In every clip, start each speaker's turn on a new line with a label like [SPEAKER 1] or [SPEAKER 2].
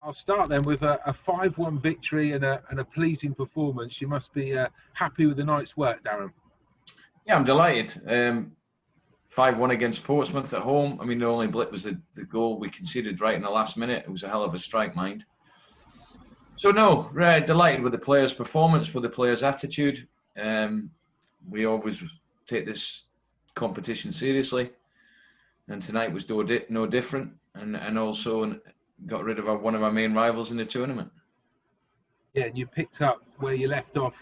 [SPEAKER 1] I'll start then with a 5-1 victory and a pleasing performance. You must be happy with the night's work, Darren.
[SPEAKER 2] Yeah, I'm delighted. 5-1 against Portsmouth at home. I mean, the only blip was the goal we conceded right in the last minute. It was a hell of a strike, mind. So no, delighted with the players' performance, with the players' attitude. We always take this competition seriously, and tonight was no different. And also got rid of one of our main rivals in the tournament.
[SPEAKER 1] Yeah, and you picked up where you left off,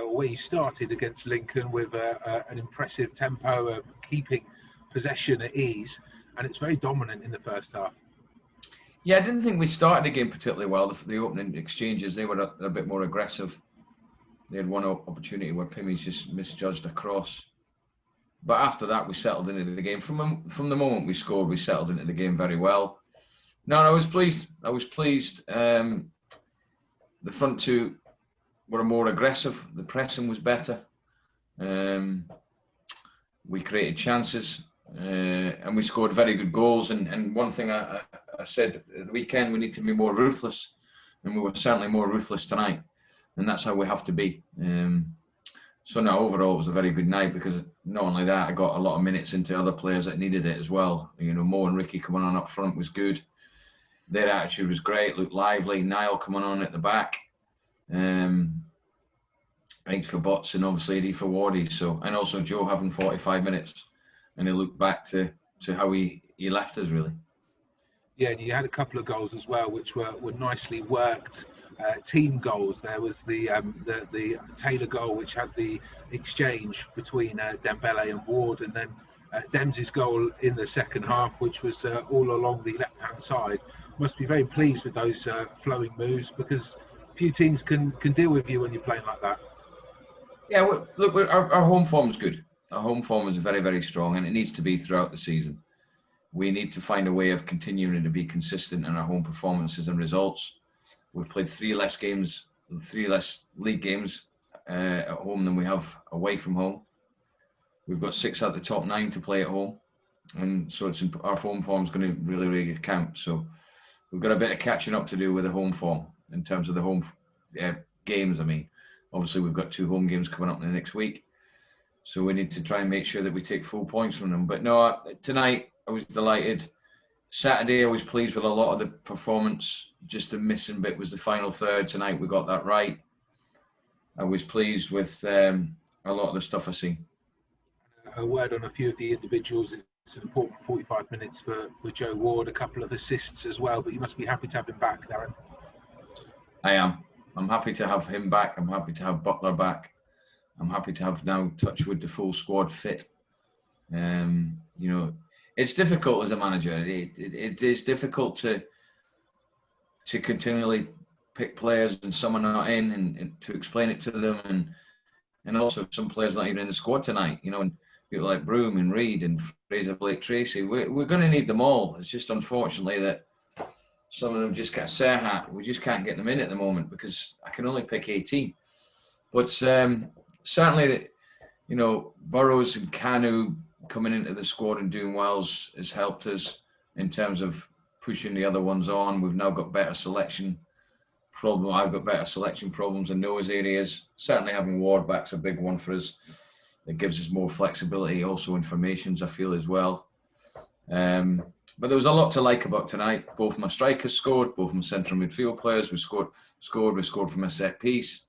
[SPEAKER 1] where you started against Lincoln with an impressive tempo, keeping possession at ease, and it's very dominant in the first half.
[SPEAKER 2] Yeah, I didn't think we started the game particularly well. The opening exchanges, they were a bit more aggressive. They had one opportunity where Pimmy's just misjudged a cross. But after that, we settled into the game. From the moment we scored, we settled into the game very well. No, I was pleased. The front two were more aggressive. The pressing was better. We created chances. And we scored very good goals. And one thing I said at the weekend, we need to be more ruthless. And we were certainly more ruthless tonight. And that's how we have to be. So no, overall, it was a very good night because not only that, I got a lot of minutes into other players that needed it as well. You know, Mo and Ricky coming on up front was good. Their attitude was great, looked lively. Niall coming on at the back. Eight for Butts and obviously Eddie for Wardy. So, and also Joe having 45 minutes. And he looked back to how he left us, really.
[SPEAKER 1] Yeah, and you had a couple of goals as well, which were nicely worked team goals. There was the Taylor goal, which had the exchange between Dembele and Ward, and then Dems's goal in the second half, which was all along the left-hand side. Must be very pleased with those flowing moves because few teams can deal with you when you're playing like that.
[SPEAKER 2] Yeah, well, look, our home form's good. Our home form is very, very strong, and it needs to be throughout the season. We need to find a way of continuing to be consistent in our home performances and results. We've played 3 less league games at home than we have away from home. We've got 6 out of the top 9 to play at home, and so our home form is going to really, really count. So we've got a bit of catching up to do with the home form in terms of the home games. I mean, obviously we've got 2 home games coming up in the next week, so we need to try and make sure that we take full points from them. But no, tonight I was delighted. Saturday, I was pleased with a lot of the performance. Just the missing bit was the final third. Tonight, we got that right. I was pleased with a lot of the stuff I see.
[SPEAKER 1] A word on a few of the individuals. It's an important 45 minutes for Joe Ward, a couple of assists as well, but you must be happy to have him back, Darren.
[SPEAKER 2] I am. I'm happy to have him back. I'm happy to have Butler back. I'm happy to have now Touchwood the full squad fit. You know, it's difficult as a manager. It is difficult to continually pick players and some are not in and to explain it to them and also some players not even in the squad tonight. You know, and people like Broom and Reid and Fraser Blake Tracy. We're going to need them all. It's just unfortunately that some of them just get a Serhat. We just can't get them in at the moment because I can only pick 18. But certainly, you know, Burrows and Kanu coming into the squad and doing well has helped us in terms of pushing the other ones on. We've now got better selection problem. I've got better selection problems in those areas. Certainly having Ward back's a big one for us. It gives us more flexibility, also in formations, I feel, as well. But there was a lot to like about tonight. Both my strikers scored, both my central midfield players we scored from a set piece.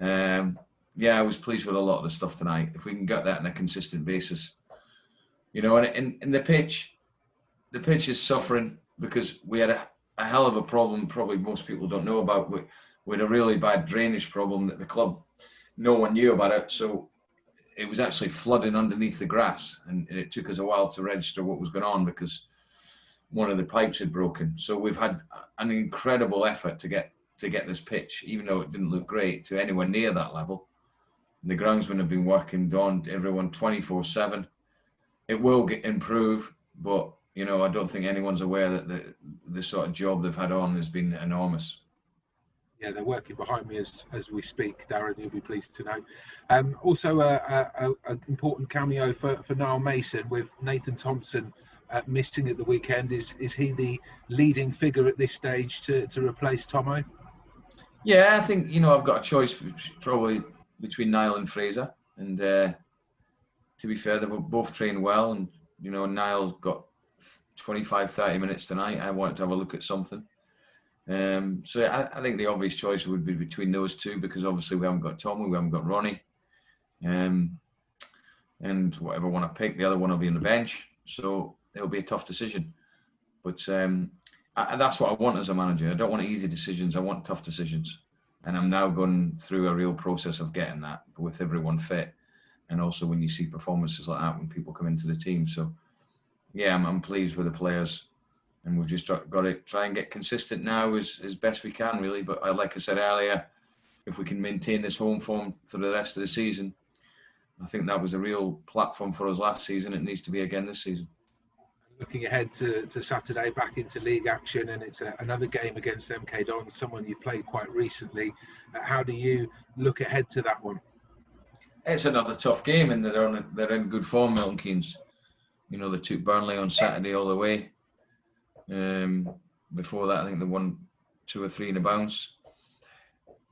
[SPEAKER 2] Yeah, I was pleased with a lot of the stuff tonight. If we can get that on a consistent basis. You know, and the pitch is suffering because we had a hell of a problem, probably most people don't know about. We had a really bad drainage problem that the club, no one knew about it. So it was actually flooding underneath the grass, and it took us a while to register what was going on because one of the pipes had broken. So we've had an incredible effort to get this pitch, even though it didn't look great, to anywhere near that level. And the groundsmen have been working on everyone 24/7. It will improve, but you know, I don't think anyone's aware that the sort of job they've had on has been enormous.
[SPEAKER 1] Yeah, they're working behind me as we speak, Darren. You'll be pleased to know. Also, an important cameo for Niall Mason with Nathan Thompson missing at the weekend. Is he the leading figure at this stage to replace Tomo?
[SPEAKER 2] Yeah, I think, I've got a choice probably between Niall and Fraser. And to be fair, they've both trained well. And, Niall got 25, 30 minutes tonight. I wanted to have a look at something. So I think the obvious choice would be between those two, because obviously we haven't got Tomo, we haven't got Ronnie. And whatever one I pick, the other one will be on the bench. So it'll be a tough decision. But that's what I want as a manager. I don't want easy decisions. I want tough decisions. And I'm now going through a real process of getting that with everyone fit. And also when you see performances like that when people come into the team. So, yeah, I'm pleased with the players. And we've just got to try and get consistent now as best we can, really. But like I said earlier, if we can maintain this home form for the rest of the season, I think that was a real platform for us last season. It needs to be again this season.
[SPEAKER 1] Looking ahead to Saturday, back into league action, and it's another game against MK Dons, someone you've played quite recently. How do you look ahead to that one?
[SPEAKER 2] It's another tough game, and they're in good form, Milton Keynes. They took Burnley on Saturday all the way. Before that, I think they won 2 or 3 in a bounce.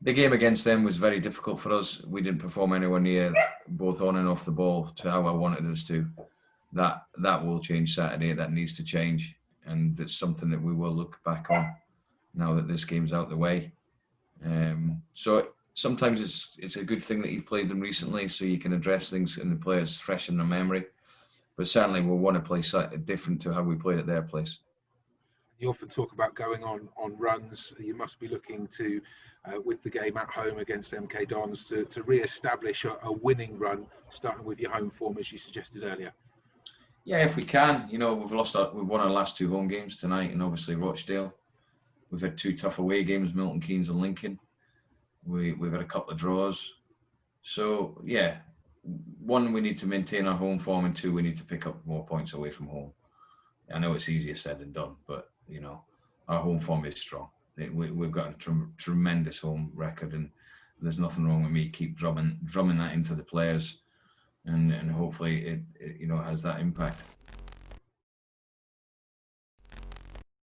[SPEAKER 2] The game against them was very difficult for us. We didn't perform anywhere near, both on and off the ball, to how I wanted us to. That will change Saturday. That needs to change, and it's something that we will look back on now that this game's out the way. So sometimes it's a good thing that you've played them recently, so you can address things and the players fresh in their memory. But certainly we'll want to play slightly different to how we played at their place.
[SPEAKER 1] You often talk about going on runs. You must be looking to, with the game at home against MK Dons, to re-establish a winning run, starting with your home form, as you suggested earlier. Yeah,
[SPEAKER 2] if we can. We've won our last 2 home games tonight, and obviously Rochdale. We've had 2 tough away games, Milton Keynes and Lincoln. We've had a couple of draws. So, yeah, 1, we need to maintain our home form, and 2, we need to pick up more points away from home. I know it's easier said than done, but, our home form is strong. We've got a tremendous home record, and there's nothing wrong with me keep drumming that into the players, and hopefully it has that impact.